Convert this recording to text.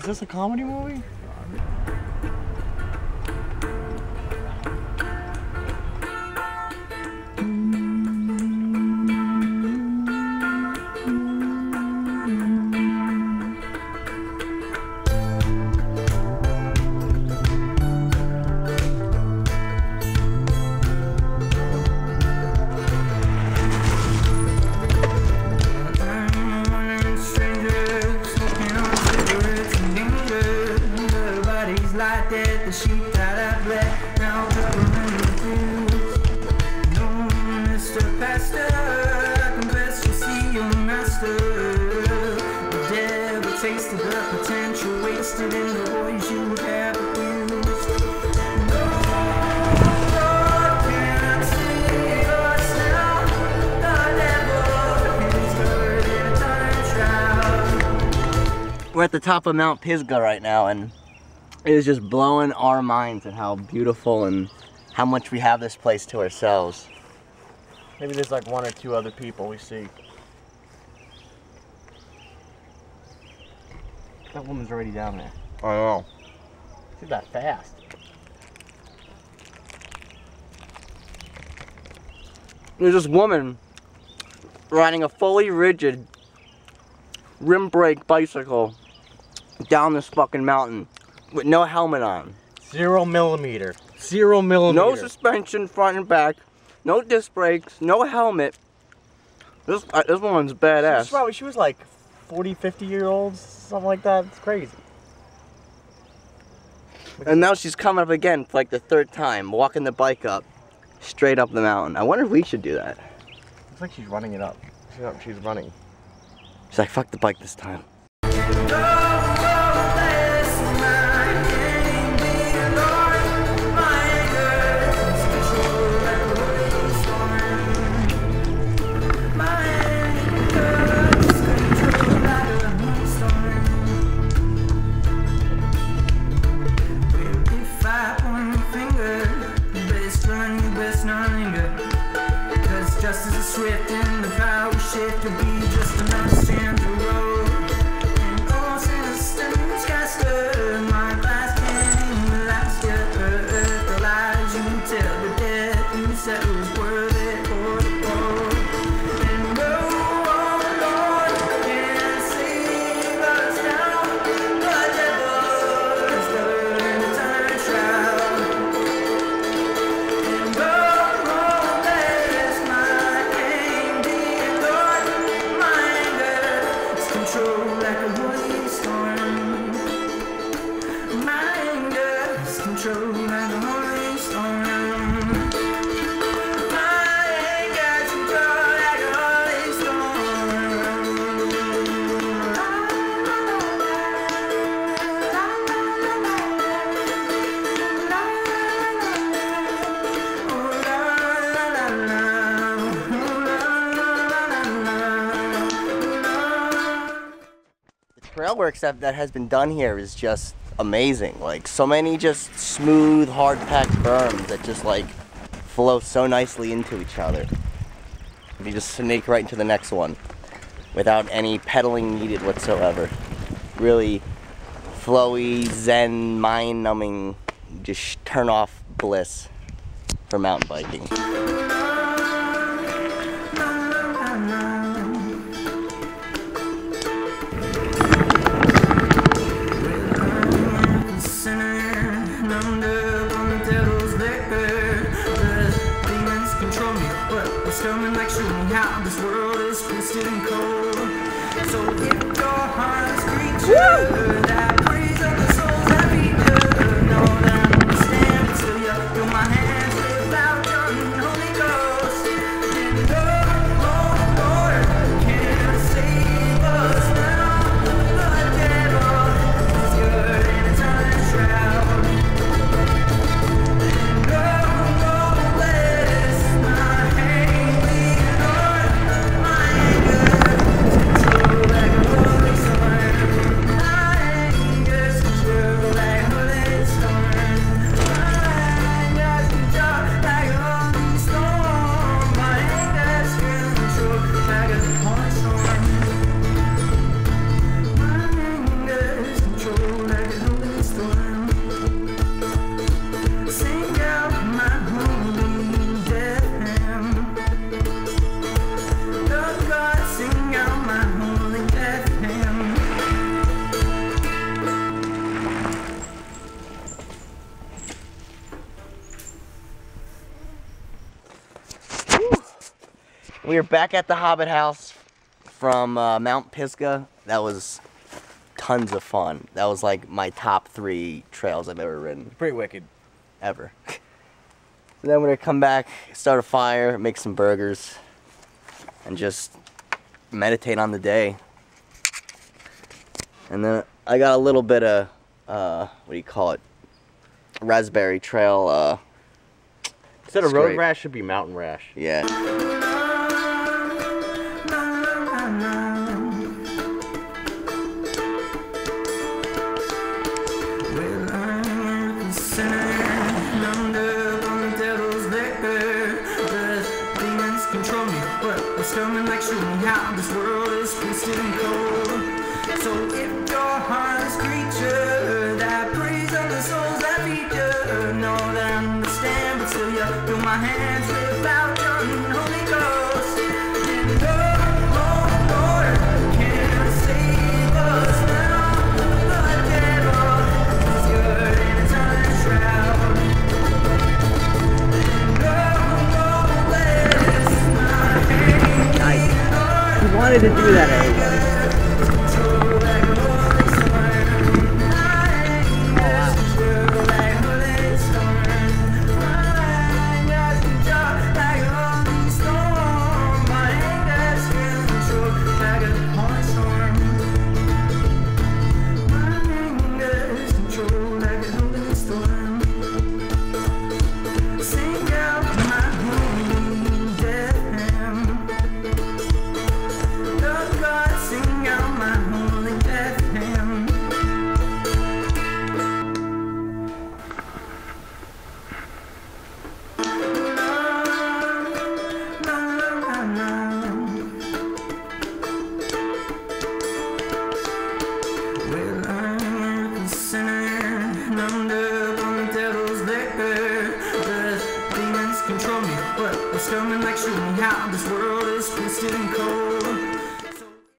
this a comedy movie? We're at the top of Mount Pisgah right now, and it is just blowing our minds at how beautiful and how much we have this place to ourselves. Maybe there's like one or two other people we see. That woman's already down there. I know. She's that fast. There's this woman riding a fully rigid rim brake bicycle down this fucking mountain with no helmet on. 0 millimeter. 0 millimeter. No suspension front and back. No disc brakes. No helmet. This woman's badass. She was like 40, 50 year olds, something like that. It's crazy. And now she's coming up again for like the 3rd time, walking the bike up, straight up the mountain. I wonder if we should do that. Looks like she's running it up. She's running. She's like, fuck the bike this time. Just as a swift and the power shift to be just another stand to road. And all systems caster, my glass can't last year. The lies you tell, the death you said was worth it for the world. And oh Lord, can't save us now. The devil is covered in a time shroud. And control like a holy storm. My anger is control like a holy storm. My anger is control like a holy storm. Oh la la la la. Trail work stuff that has been done here is just amazing. Like, so many just smooth, hard-packed berms that just like flow so nicely into each other. You just snake right into the next one without any pedaling needed whatsoever. Really flowy, zen, mind-numbing, just turn off bliss for mountain biking. Like showing how this world is twisted and cold. So if your heart is creature that praise of the souls that beat you, know that I understand until you feel my hands without your Holy Ghost. And oh Lord, can save us now. The devil is good in a time shroud. And oh, bless my hand. My anger we were back at the Hobbit House from Mount Pisgah. That was tons of fun. That was like my top 3 trails I've ever ridden. Pretty wicked. Ever. So then we're gonna come back, start a fire, make some burgers, and just meditate on the day. And then I got a little bit of, what do you call it? Raspberry Trail, Instead of road Straight. rash, should be mountain rash. yeah. Well, I'm a sinner, numbed up on the devil's liquor. The demons control me, but what's coming like shooting out? This world is twisted and cold. So if your heart's creature that preys on the souls that feed you, know that I understand, but still you feel my hands rip out your Holy Ghost. And oh Lord, can save us now? The devil is good and it's on a shroud. And oh, bless my hand. Nice. He wanted to do that anyway. Coming like shooting out, this world is twisted and cold.